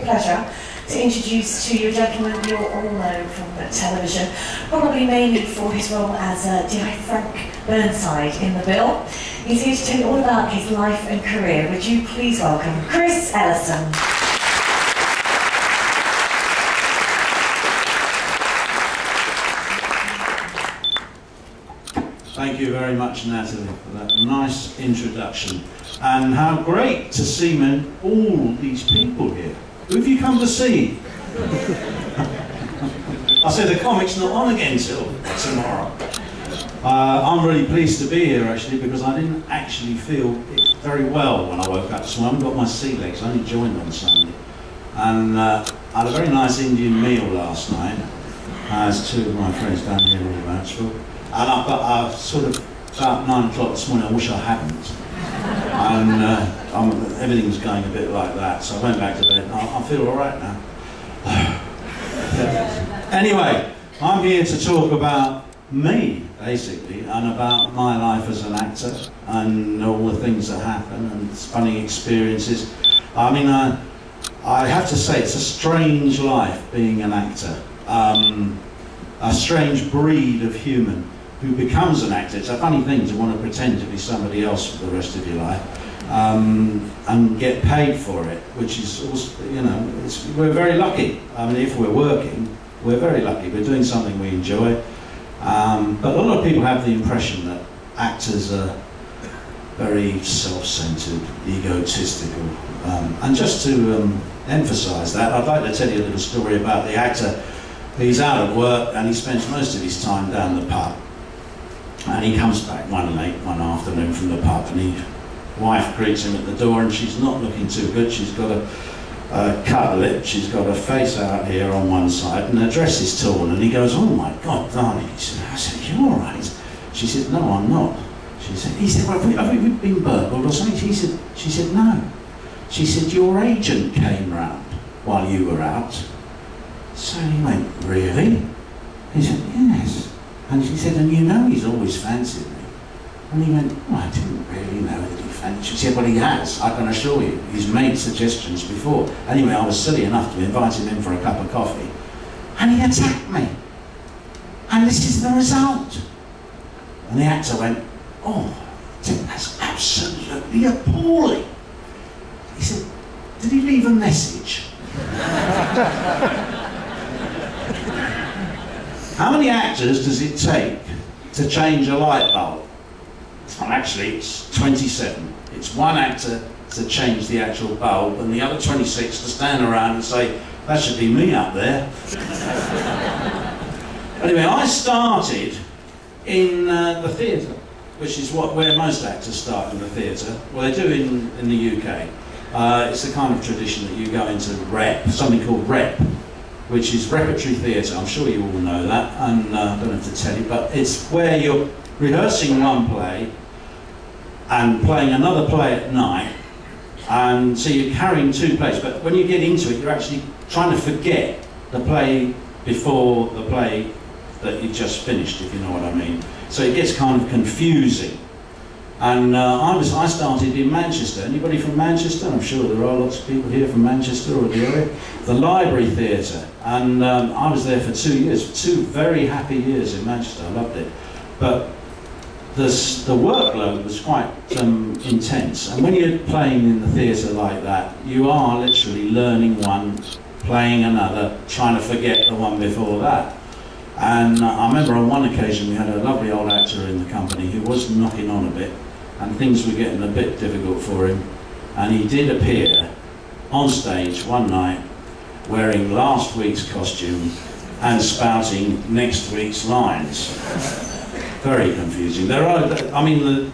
Pleasure to introduce to you a gentleman you'll all know from television, probably mainly for his role as dear Frank Burnside in The Bill. He's here to tell you all about his life and career. Would you please welcome Chris Ellison. Thank you very much, Natalie, for that nice introduction. And how great to see all these people here. Who have you come to see? I said the comic's not on again till tomorrow. I'm really pleased to be here actually, because I didn't actually feel it very well when I woke up this morning. I haven't got my sea legs, I only joined on Sunday. And I had a very nice Indian meal last night, as two of my friends down here all vouch for. And I've sort of, about 9 o'clock this morning, I wish I hadn't. And everything's going a bit like that, so I went back to bed and I feel all right now. Anyway, I'm here to talk about me, basically, and about my life as an actor and all the things that happen and funny experiences. I mean, I have to say it's a strange life being an actor. A strange breed of human who becomes an actor. It's a funny thing to want to pretend to be somebody else for the rest of your life and get paid for it, which is also, you know, we're very lucky. I mean, if we're working, we're very lucky. We're doing something we enjoy. But a lot of people have the impression that actors are very self-centered, egotistical. And just to emphasize that, I'd like to tell you a little story about the actor. He's out of work and he spends most of his time down the pub. And he comes back one afternoon from the pub, and his wife greets him at the door, and she's not looking too good. She's got a cut lip, she's got her face out here on one side, and her dress is torn. And he goes, "Oh my God, darling." He said, "I said, you all right?" She said, "No, I'm not." He said, "Well, have we been burgled or something?" She said, "No." She said, "Your agent came round while you were out." So he went, "Really?" He said, "Yes." And she said, "And you know he's always fancied me." And he went, "Oh, I didn't really know that he fancied." She said, "Well, he has, I can assure you. He's made suggestions before." Anyway, I was silly enough to invite him in for a cup of coffee. And he attacked me. And this is the result. And the actor went, "Oh, that's absolutely appalling." He said, "Did he leave a message?" How many actors does it take to change a light bulb? Well, actually, it's 27. It's one actor to change the actual bulb, and the other 26 to stand around and say, "That should be me up there." Anyway, I started in the theatre, which is where most actors start in the theatre. Well, they do in the UK. It's the kind of tradition that you go into rep, something called rep, which is repertory theatre. I'm sure you all know that, and I don't have to tell you, but it's where you're rehearsing one play and playing another play at night, and so you're carrying two plays, but when you get into it, you're actually trying to forget the play before the play that you just finished, if you know what I mean. So it gets kind of confusing. And I started in Manchester. Anybody from Manchester? I'm sure there are lots of people here from Manchester or the area. The Library Theatre. And I was there for 2 years, 2 very happy years in Manchester. I loved it. But the workload was quite intense. And when you're playing in the theatre like that, you are literally learning one, playing another, trying to forget the one before that. And I remember on one occasion we had a lovely old actor in the company who was knocking on a bit, and things were getting a bit difficult for him. And he did appear on stage one night wearing last week's costume and spouting next week's lines. Very confusing. I mean, the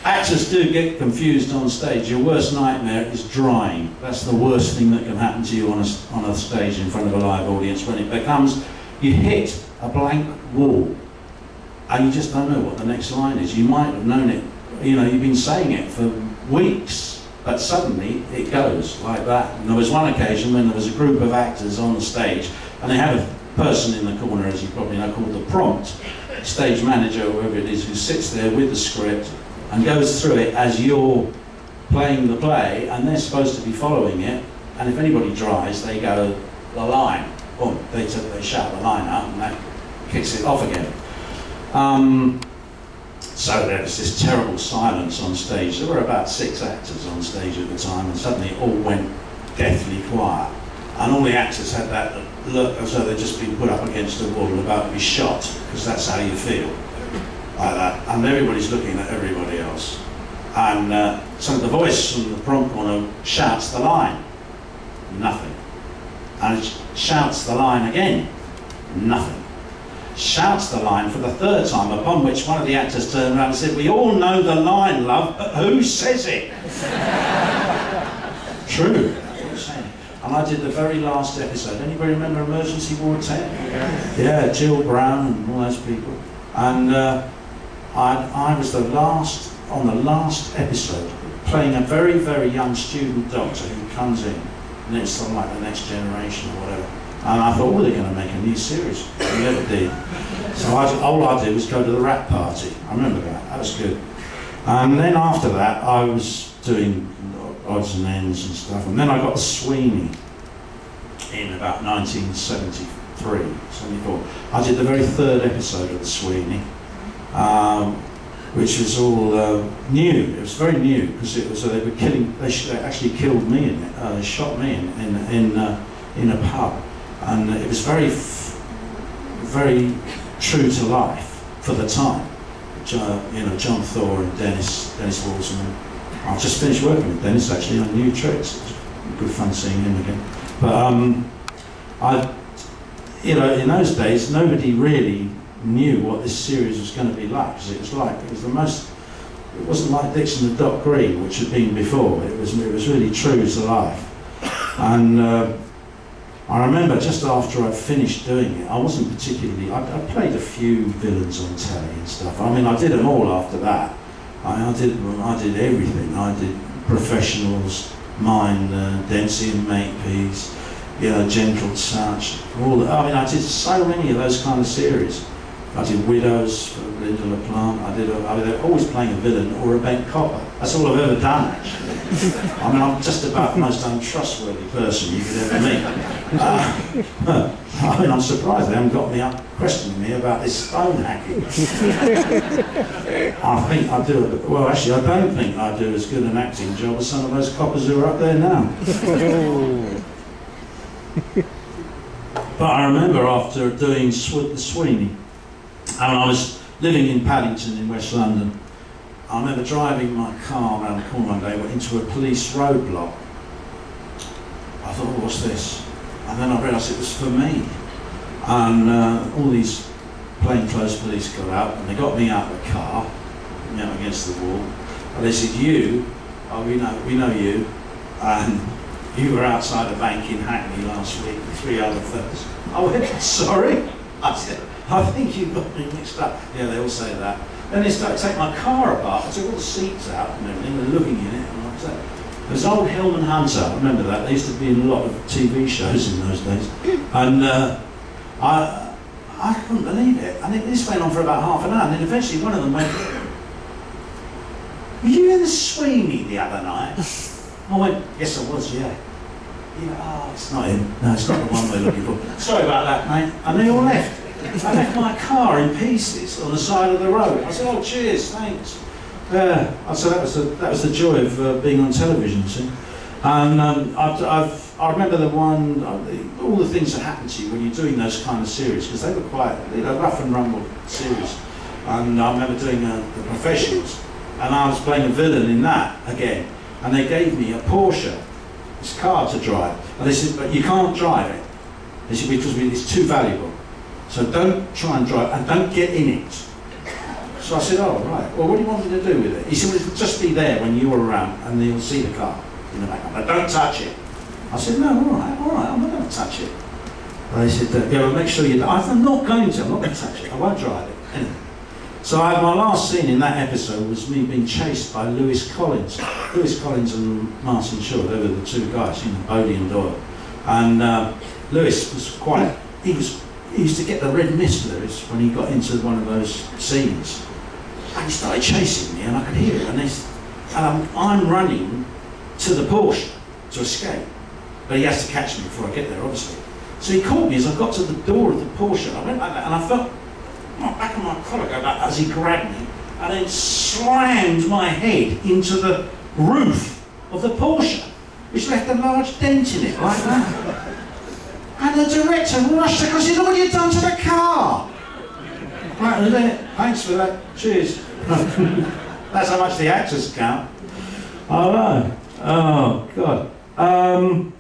actors do get confused on stage. Your worst nightmare is drying. That's the worst thing that can happen to you on a stage in front of a live audience, when it becomes, you hit a blank wall and you just don't know what the next line is. You might have known it, you know, you've been saying it for weeks, but suddenly it goes like that. And there was one occasion when there was a group of actors on the stage, and they have a person in the corner, as you probably know, called the prompt stage manager, or whoever it is, who sits there with the script and goes through it as you're playing the play, and they're supposed to be following it and if anybody dries, they go, the line, boom, they shout the line out, and that kicks it off again. So there was this terrible silence on stage. There were about 6 actors on stage at the time, and suddenly it all went deathly quiet. And all the actors had that look as though they'd just been put up against a wall about to be shot, because that's how you feel, like that. And everybody's looking at everybody else. And so the voice from the prompt corner shouts the line, nothing. And it shouts the line again, nothing. Shouts the line for the 3rd time, upon which one of the actors turned around and said, "We all know the line, love, but who says it?" True. And I did the very last episode. Anybody remember Emergency Ward 10? Yeah, Jill Brown and all those people. And I was the last, on the last episode, playing a very, very young student doctor who comes in, and it's sort of like the next generation or whatever. And I thought, well, they're going to make a new series. They never did. So all I did was go to the rap party. I remember that. That was good. And then after that, I was doing odds and ends and stuff. And then I got the Sweeney in about 1973, 74. I did the very 3rd episode of the Sweeney, which was all new. It was very new, because it was they were killing. They actually killed me in it. They shot me in a pub. And it was very, very true to life for the time. You know, John Thor and Dennis Wilson. I just finished working with Dennis actually on new tricks. It was good fun seeing him again. But you know, in those days, nobody really knew what this series was going to be like. Because it was the most. It wasn't like Dixon and Doc Green, which had been before. It was really true to life. And I remember just after I'd finished doing it, I wasn't particularly. I played a few villains on telly and stuff. I mean, I did them all after that. I did everything. I did professionals, mine, Dempsey and Makepeace, you know, Gentle Touch. I mean, I did so many of those kind of series. I did Widows for Linda LaPlante. I was always playing a villain or a bent copper. That's all I've ever done, actually. I mean, I'm just about the most untrustworthy person you could ever meet. I mean, I'm surprised they haven't got me up questioning me about this stone hacking. I think I do, well, actually, I don't think I do as good an acting job as some of those coppers who are up there now. But I remember after doing the Sweeney, and I was living in Paddington in West London, I remember driving my car around the corner one day into a police roadblock. I thought, oh, what's this? And then I realised it was for me. And all these plainclothes police got out, and they got me out of the car, put me up against the wall, and they said, "You, oh, we know you, and you were outside a bank in Hackney last week with 3 other fellas." I went, "Sorry?" I said, "I think you got me mixed up." Yeah, they all say that. Then they started to take my car apart. I took all the seats out and everything, they're looking in it, and like that. There's old Hillman Hunter, I remember that. They used to be in a lot of TV shows in those days. And I couldn't believe it. And this went on for about half an hour, and then eventually one of them went, "Were you in the Sweeney the other night?" I went, "Yes, I was, yeah." Oh, it's not him. No, it's not the one we're looking for. "Sorry about that, mate." And they all left. I left my car in pieces on the side of the road. I said, "Oh, cheers, thanks." Yeah, so that was the joy of being on television, see. And I remember the one, all the things that happen to you when you're doing those kind of series, because they were quite, you know, rough and rumble series. And I remember doing The Professionals, and I was playing a villain in that again. And they gave me a Porsche, this car to drive. And they said, "But you can't drive it." They said, "Because it's too valuable. So don't try and drive, and don't get in it." So I said, "Oh, right. Well, what do you want me to do with it?" He said, "Well, it'll just be there when you're around, and you'll see the car in the background. But don't touch it." I said, "No, all right, I'm not going to touch it." And they said, "Yeah, well, make sure you don't." I said, "I'm not going to touch it. I won't drive it." Anyway. So my last scene in that episode was me being chased by Lewis Collins. Lewis Collins and Martin Shaw, they were the 2 guys, you know, Bodie and Doyle. And Lewis was quite, he used to get the red mist, Lewis, when he got into one of those scenes. And he started chasing me, and I could hear it. And I'm running to the Porsche to escape. but he has to catch me before I get there, obviously. So he caught me as I got to the door of the Porsche. I went like that, and I felt my back of my collar go back as he grabbed me, and then slammed my head into the roof of the Porsche, which left a large dent in it, like that. And the director rushed because he said, "What have you done to the car?" Right, isn't it? Thanks for that. Cheers. That's how much the actors count. Oh no. Oh God. I'm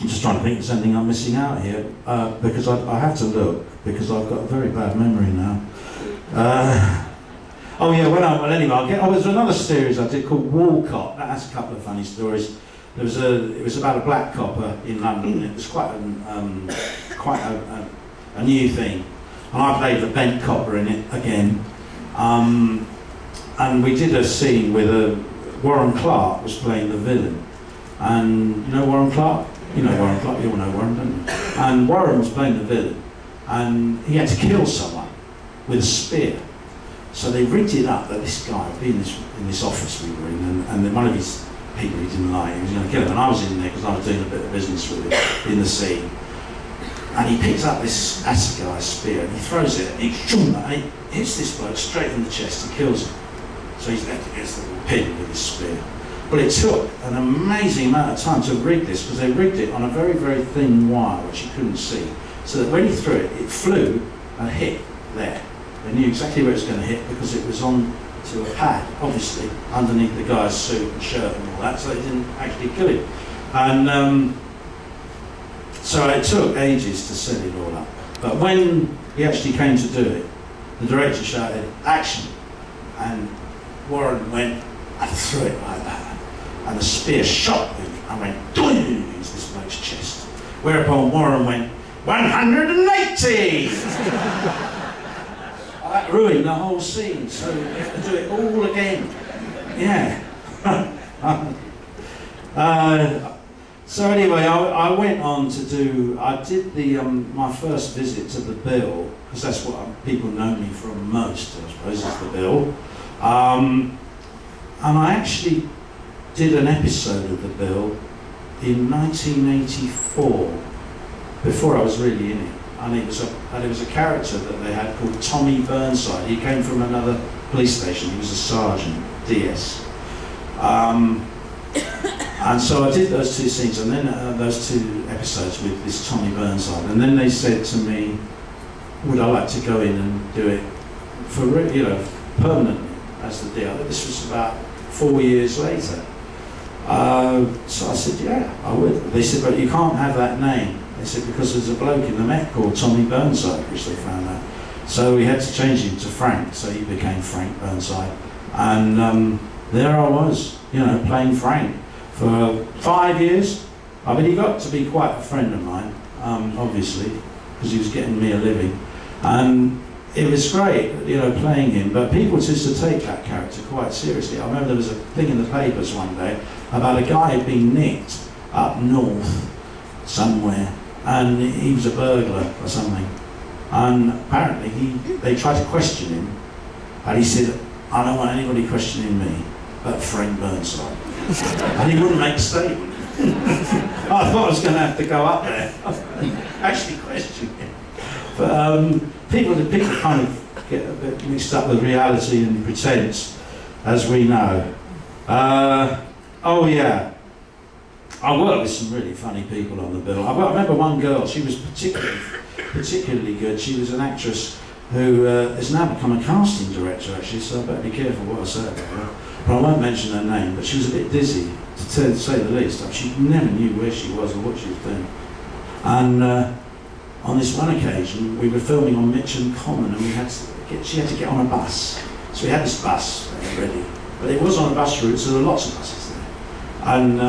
just trying to think if there's anything I'm missing out here, because I have to look, because I've got a very bad memory now. Oh yeah, well anyway, there's another series I did called Walcott. That has a couple of funny stories. It was about a black copper in London. It was quite a new thing. And I played the bent copper in it again. And we did a scene with Warren Clark was playing the villain. And you know Warren Clark? You know Warren Clark, you all know Warren, don't you? And Warren was playing the villain. And he had to kill someone with a spear. So they rigged it up that this guy would be in this office we were in, and then one of his people he didn't like, he was going to kill him. And I was in there because I was doing a bit of business with him in the scene. And he picks up this assegai spear and he throws it, and he hits this bloke straight in the chest and kills him. So he's left against the pin with his spear. But it took an amazing amount of time to rig this, because they rigged it on a very, very thin wire which you couldn't see. So that when he threw it, it flew and hit there. They knew exactly where it was going to hit because it was on to a pad, obviously, underneath the guy's suit and shirt and all that, so they didn't actually kill him. And so it took ages to set it all up. But when he actually came to do it, the director shouted, "Action!" And Warren went and threw it like that. And the spear shot him and went doing into this bloke's chest. Whereupon Warren went, 180! That ruined the whole scene, so we have to do it all again. Yeah. So anyway, I went on to do, I did my first visit to the Bill, because that's what people know me from most, I suppose, is the Bill. And I actually did an episode of the Bill in 1984, before I was really in it. And it was a character that they had called Tommy Burnside. He came from another police station. He was a sergeant, DS. And so I did those two scenes, and then those two episodes with this Tommy Burnside. And then they said to me, would I like to go in and do it for, permanently as the deal? This was about 4 years later. So I said, yeah, I would. They said, but you can't have that name. They said, because there's a bloke in the Met called Tommy Burnside, which they found out. So we had to change him to Frank, so he became Frank Burnside. And there I was, playing Frank for 5 years. I mean, he got to be quite a friend of mine, obviously, because he was getting me a living. And it was great, playing him, but people used to take that character quite seriously. I remember there was a thing in the papers one day about a guy who'd been nicked up north somewhere, and he was a burglar or something. And apparently they tried to question him, and he said, I don't want anybody questioning me but Frank Burnside. And he wouldn't make a statement. I thought I was going to have to go up there actually question him. But people kind of get a bit mixed up with reality and pretense, as we know. Oh yeah, I worked with some really funny people on the bill. I remember one girl, she was particularly good. She was an actress who has now become a casting director, actually, so I better be careful what I say about her. But I won't mention her name, but she was a bit dizzy, to say the least. She never knew where she was or what she was doing. And on this one occasion, we were filming on Mitcham Common, and she had to get on a bus. So we had this bus ready, but it was on a bus route, so there were lots of buses there. And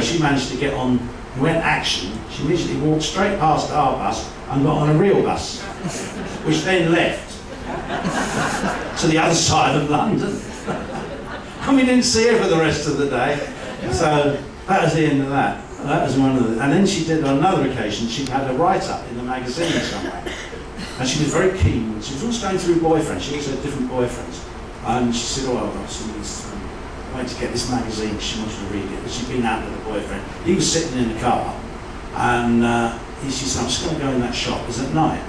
she managed to get on. We went action. She immediately walked straight past our bus and got on a real bus, which then left to the other side of London. And we didn't see her for the rest of the day. So that was the end of that. That was one of the. And then she did on another occasion. She had a write-up in the magazine somewhere, and she was very keen. She was always going through boyfriends. She always had different boyfriends, and she said, "Oh, I've got some of these went to get this magazine, she wanted to read it, but she'd been out with her boyfriend. He was sitting in the car, and she said, I'm just going to go in that shop, it's at night,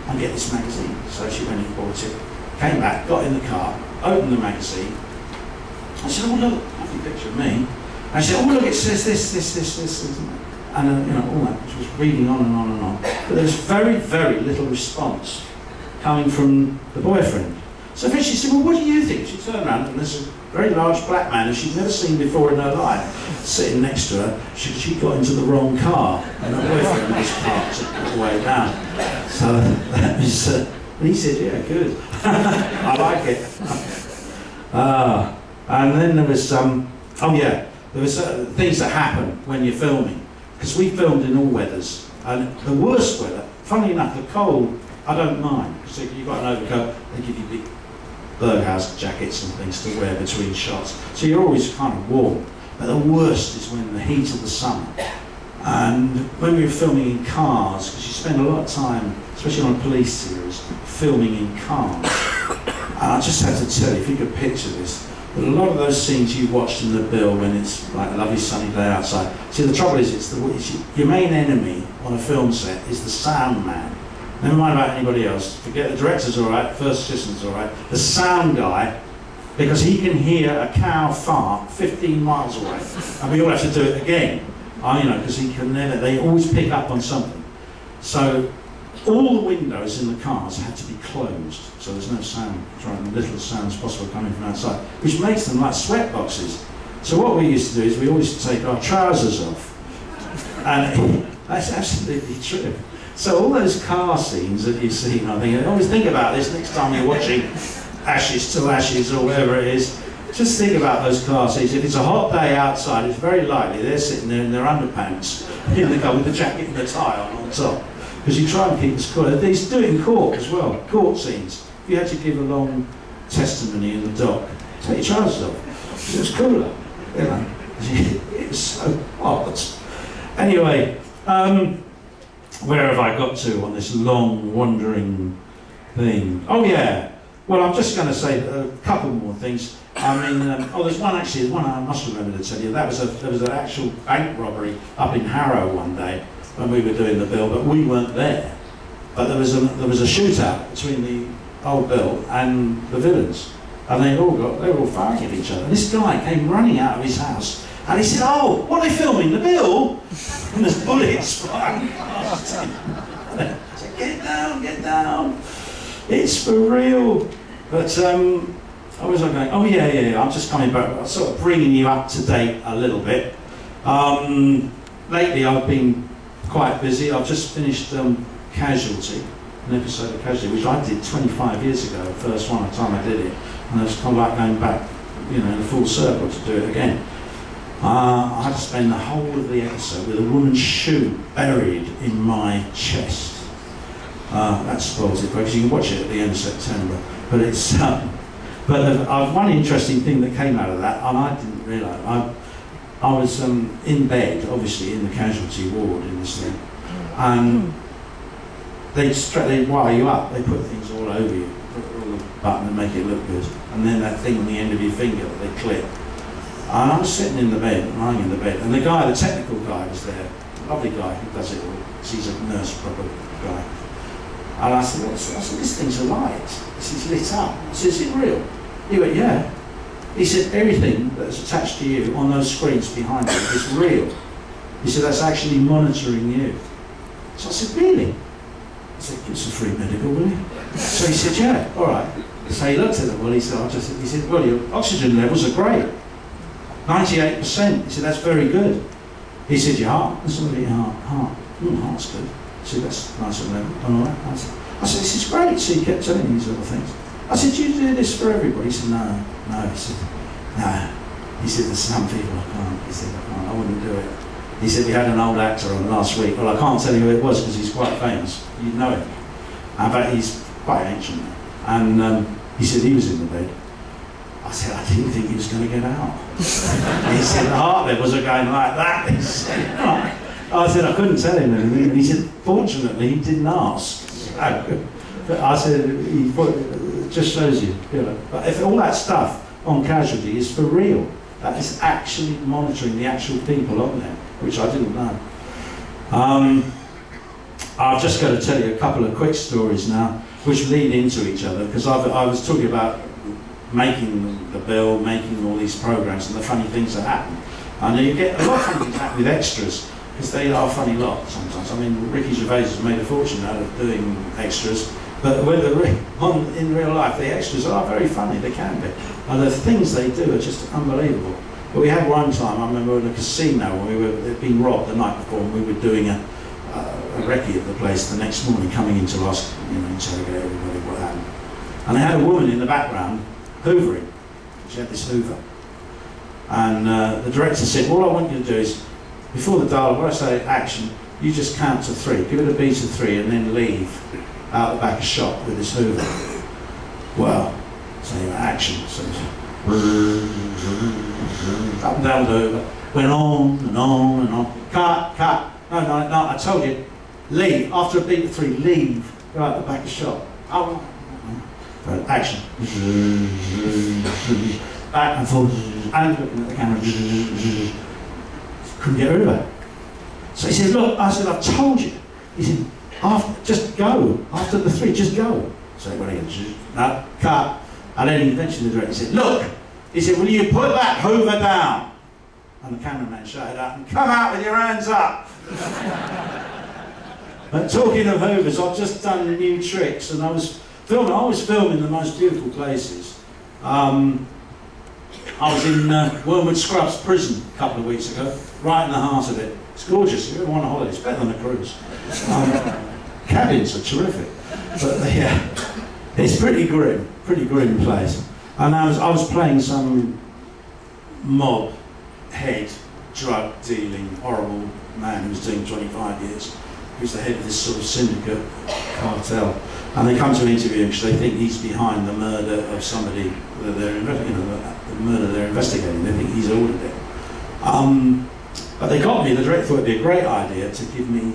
and get this magazine. So she went and bought it, came back, got in the car, opened the magazine. I said, oh look, lovely picture of me. And she said, oh look, it says this. And you know, all that. She was reading on and on and on. But there was very, very little response coming from the boyfriend. So then she said, well, what do you think? She turned around and there's a very large black man who she'd never seen before in her life sitting next to her. She got into the wrong car and her boyfriend was parked all the way down. So that was, and he said, yeah, good. I like it. And then there was there was things that happen when you're filming. Because we filmed in all weathers, and the worst weather, funnily enough, the cold, I don't mind, because you've got an overcoat, they give you big birdhouse jackets and things to wear between shots, so you're always kind of warm. But the worst is when the heat of the summer, and when we were filming in cars, because you spend a lot of time, especially on a police series, filming in cars. And I just have to tell you, if you could picture this, but a lot of those scenes you watched in the bill when it's like a lovely sunny day outside. See, the trouble is, your main enemy on a film set is the sound man. Never mind about anybody else. Forget the director's all right, first assistant's all right. The sound guy, because he can hear a cow fart 15 miles away, and we all have to do it again. You know, because he can never. They always pick up on something. So all the windows in the cars had to be closed, so there's no sound, trying little sound as possible coming from outside, which makes them like sweat boxes. So what we used to do is we always used to take our trousers off, and that's absolutely true. So all those car scenes that you've seen, I think, always think about this next time you're watching Ashes to Ashes or whatever it is. Just think about those car scenes. If it's a hot day outside, it's very likely they're sitting there in their underpants in the car with the jacket and the tie on top. Because you try and keep us cool. They used to do it in court as well, court scenes. If you had to give a long testimony in the dock, take your trousers off. It was cooler, you know. It was so hot. Anyway, where have I got to on this long, wandering thing? Oh yeah, well I'm just going to say a couple more things. I mean, there's one I must remember to tell you. There was an actual bank robbery up in Harrow one day, when we were doing the bill, but we weren't there. But there was a shootout between the old bill and the villains, and they were all firing at each other. And this guy came running out of his house, and he said, "Oh, what are they filming? The bill?" And there's bullets flying past him. I said, "Get down! It's for real." But I was like going, "Oh yeah, I'm just coming back. I'm sort of bringing you up to date a little bit." Lately, I've been quite busy. I've just finished Casualty, an episode of Casualty, which I did 25 years ago, the first time I did it, and I was kind of like going back, you know, in a full circle to do it again. I had to spend the whole of the episode with a woman's shoe buried in my chest. That spoils it, because you can watch it at the end of September. But it's one interesting thing that came out of that, and I didn't realise. I was in bed, obviously, in the casualty ward in this thing, and they wire you up, they put things all over you, put all the button and make it look good, and then that thing on the end of your finger that they clip. And I was sitting in the bed, lying in the bed, and the technical guy was there, lovely guy who does it all, he's a nurse proper guy. And I said, I said, this thing's alight, this is lit up. I said, is it real? He went, yeah. He said, everything that's attached to you on those screens behind you is real. He said, that's actually monitoring you. So I said, really? I said, give us a free medical, will you? So he said, yeah, all right. So he looked at it, well, he said, well, your oxygen levels are great. 98%. He said, that's very good. He said, your heart? Let's look at your heart. Heart's good. He said, that's nice and level. All right. I said, this is great. So he kept telling me these little things. I said, do you do this for everybody? He said, no. He said, no. He said, there's some people I can't. He said, I wouldn't do it. He said, we had an old actor on last week. Well, I can't tell you who it was because he's quite famous. You'd know him. But he's quite ancient now. And he said he was in the bed. I said, I didn't think he was going to get out. He said, the heart levels are going like that. He said, I said, I couldn't tell him anything. And he said, fortunately, he didn't ask. So, but I said, it just shows you, you know. But if all that stuff on Casualty is for real. that is actually monitoring the actual people on there, which I didn't know. I've just got to tell you a couple of quick stories now, which lead into each other, because I was talking about making the bill, making all these programs, and the funny things that happen. I know you get a lot of funny things happen with extras, because they are funny lot sometimes. I mean, Ricky Gervais has made a fortune out of doing extras, but in real life, the extras are very funny, they can be. And the things they do are just unbelievable. But we had one time, I remember in a casino, when they'd been robbed the night before, and we were doing a recce of the place the next morning, coming in to interrogate everybody what happened. And they had a woman in the background hoovering. She had this hoover. And the director said, all I want you to do is, before the dialogue, when I say action, you just count to 3, give it a beat of 3, and then leave out the back of shot with this hoover. Well, so action. So up and down the hoover. Went on and on and on. Cut, cut. No, I told you. Leave. After a beat of 3, leave. Go out the back of shot. Oh, right, action. Back and forth. And looking at the camera. Couldn't get rid of it. So he said, look, I said, I've told you. He said, just go. After the 3, just go. So he went again, no, cut. And then eventually the director said, look, he said, will you put that hoover down? And the cameraman shouted out, and come out with your hands up. And talking of hoovers, I've just done new tricks, and I was filming the most beautiful places. I was in Wormwood Scrubs prison a couple of weeks ago, right in the heart of it. It's gorgeous. If you ever want a holiday, it's better than a cruise. Cabins are terrific, but it's pretty grim place. And I was playing some mob head, drug dealing, horrible man who was doing 25 years. He was the head of this sort of syndicate cartel. And they come to interview him because they think he's behind the murder of somebody that they're the murder they're investigating. They think he's ordered it. But they got me. The director thought it'd be a great idea to give me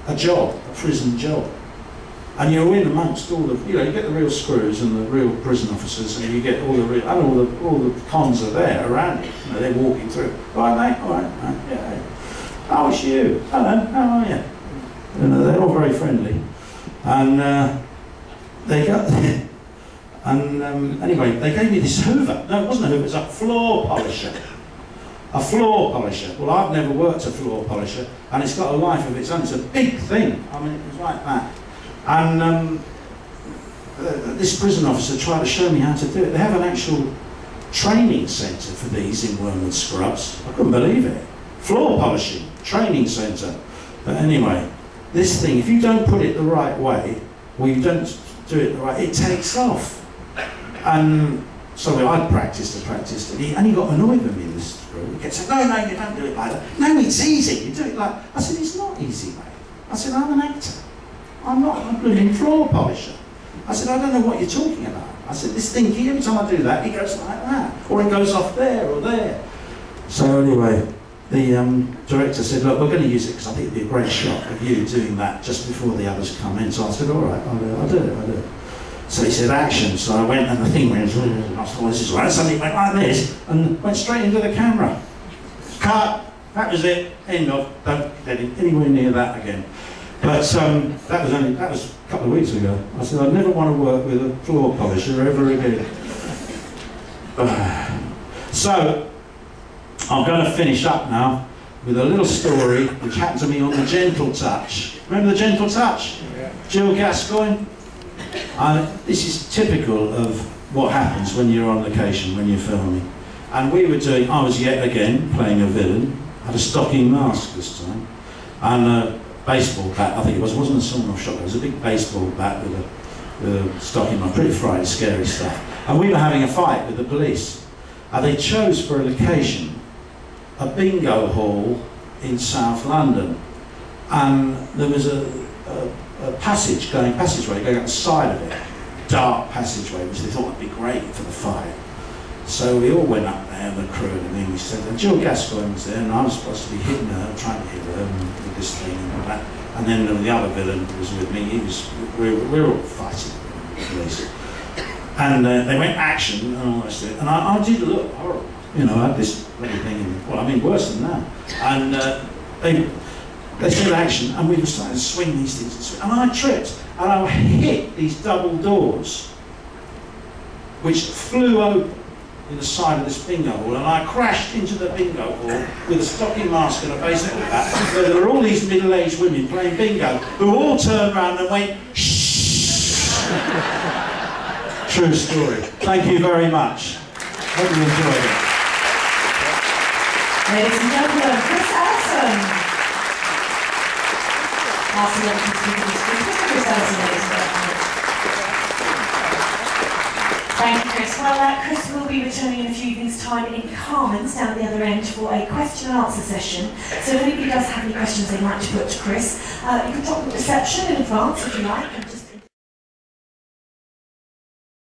a job, a prison job. And you're in amongst all the, you get the real screws and the real prison officers, and you get all the real, and all the cons are there around you. They're walking through. All right, mate. All right, yeah. How is you? Hello. How are you? They're all very friendly. And they got there. And anyway, they gave me this hoover. No, it wasn't a hoover, it was a floor polisher. A floor polisher. Well, I've never worked a floor polisher, and it's got a life of its own. It's a big thing. I mean, it was like that. And this prison officer tried to show me how to do it. They have an actual training centre for these in Wormwood Scrubs. I couldn't believe it. Floor polishing, training centre. But anyway, this thing, if you don't put it the right way, or you don't do it the right, it takes off. And so I practiced, and he got annoyed with me in this room. He kept saying, no, you don't do it like that. No, it's easy, you do it like, I said, it's not easy, mate. I said, I'm an actor. I'm not a blooming floor polisher. I said, I don't know what you're talking about. I said, this thing, every time I do that, it goes like that. Or it goes off there or there. So anyway, the director said, look, we're going to use it because I think it'd be a great shot of you doing that just before the others come in. So I said, all right, I'll do it. So he said, action. So I went and the thing went, and I thought, this is right. Suddenly it went like this and went straight into the camera. Cut. That was it. End of. Don't let him anywhere near that again. But that was a couple of weeks ago. I said, I'd never want to work with a floor polisher ever again. So, I'm going to finish up now with a little story which happened to me on the Gentle Touch. Remember the Gentle Touch? Yeah. Jill Gascoigne? This is typical of what happens when you're on location, when you're filming. And I was yet again playing a villain, had a stocking mask this time, and a baseball bat, I think it wasn't a sawn-off shotgun, it was a big baseball bat with a stocking mask, pretty frightening, scary stuff. And we were having a fight with the police. And they chose for a location a bingo hall in South London. And there was a passageway going up the side of it, dark passageway, which they thought would be great for the fight. So we all went up there, the crew and everything. We said, and Jill Gascoigne was there, and I was supposed to be hitting her, trying to hit her with this thing and all that. And then the other villain was with me. We were all fighting with the police. And they went action and all this. And I did look horrible. you know, I had this bloody thing in, well, I mean, worse than that. And they said action, and we were starting to swing these things, and I tripped, and I hit these double doors, which flew open in the side of this bingo hall, and I crashed into the bingo hall with a stocking mask and a baseball bat, where there were all these middle-aged women playing bingo, who all turned around and went, shh. True story. Thank you very much. Hope you enjoyed it. Ladies and gentlemen, Chris Ellison. Chris Ellison, ladies and gentlemen. Thank you, Chris. Well, Chris will be returning in a few evenings' time in Carmen's down the other end for a question and answer session. So if anybody does have any questions they'd like to put to Chris, you can talk to the reception in advance if you like.